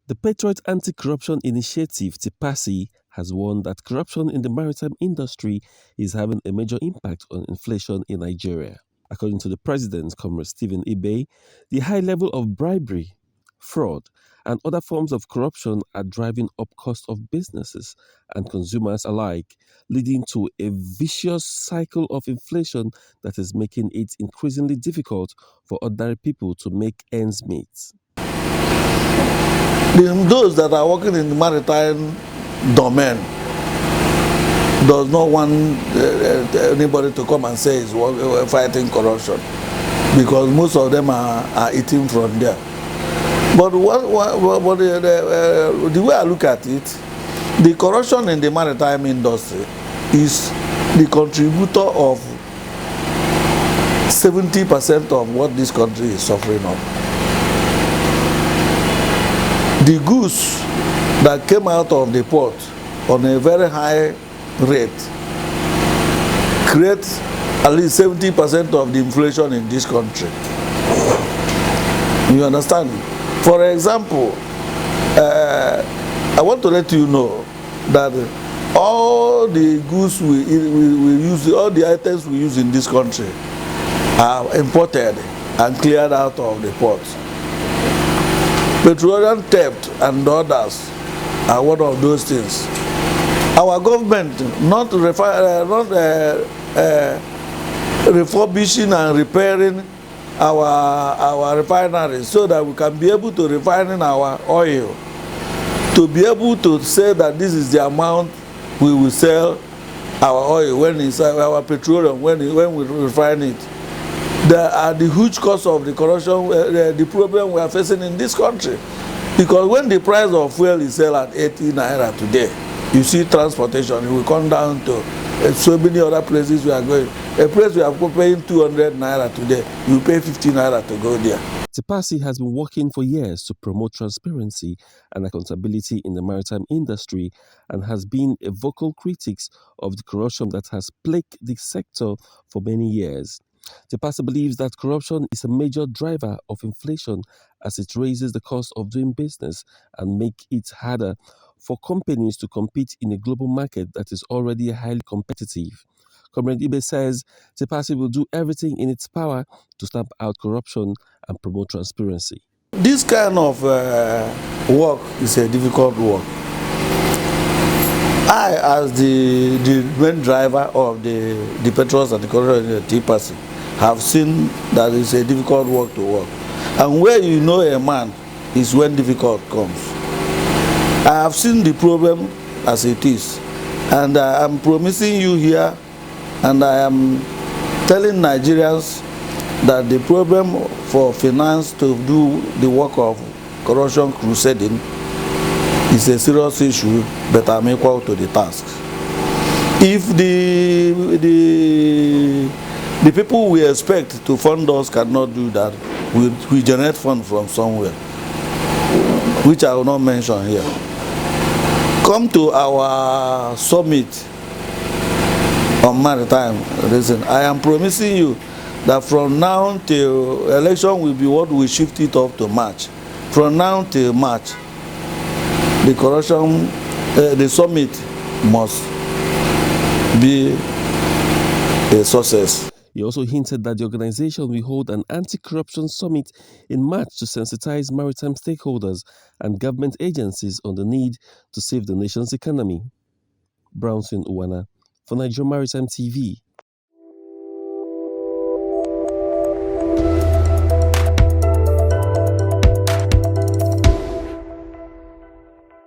The Patriot Anti-Corruption Initiative, T-Paci, has warned that corruption in the maritime industry is having a major impact on inflation in Nigeria. According to the president, Comrade Stephen Ibe, the high level of bribery, fraud, and other forms of corruption are driving up cost of businesses and consumers alike, leading to a vicious cycle of inflation that is making it increasingly difficult for ordinary people to make ends meet. Those that are working in the maritime domain does not want anybody to come and say it's fighting corruption, because most of them are eating from there. But the way I look at it, the corruption in the maritime industry is the contributor of 70% of what this country is suffering of. The goods that came out of the port on a very high rate create at least 70% of the inflation in this country. You understand? For example, I want to let you know that all the goods we use, all the items we use in this country are imported and cleared out of the ports. Petroleum theft and others are one of those things. Our government not refurbishing and repairing our refineries so that we can be able to refine our oil, to be able to say that this is the amount we will sell our oil when it's our petroleum when we refine it. There are the huge cost of the corruption, the problem we are facing in this country. Because when the price of fuel is sold at 80 naira today, you see transportation, it will come down to so many other places we are going. A place we are paying 200 naira today, you pay 50 naira to go there. T-Paci has been working for years to promote transparency and accountability in the maritime industry and has been a vocal critic of the corruption that has plagued the sector for many years. T-Paci believes that corruption is a major driver of inflation as it raises the cost of doing business and make it harder for companies to compete in a global market that is already highly competitive. Comrade Ibe says T-Paci will do everything in its power to stamp out corruption and promote transparency. This kind of work is a difficult work. I, as the main driver of the petrols and the corruption in the T-Paci, have seen that it's a difficult work to work. And where you know a man is when difficult comes. I have seen the problem as it is. And I am promising you here, and I am telling Nigerians that the problem for finance to do the work of corruption crusading is a serious issue, but I'm equal to the task. If the people we expect to fund us cannot do that, we generate funds from somewhere, which I will not mention here. Come to our summit on maritime. Listen, I am promising you that from now till election will be what we shift it up to March. From now till March, the corruption, the summit must be a success. He also hinted that the organization will hold an anti-corruption summit in March to sensitize maritime stakeholders and government agencies on the need to save the nation's economy. BROWNSON UNWANA for Nigeria Maritime TV.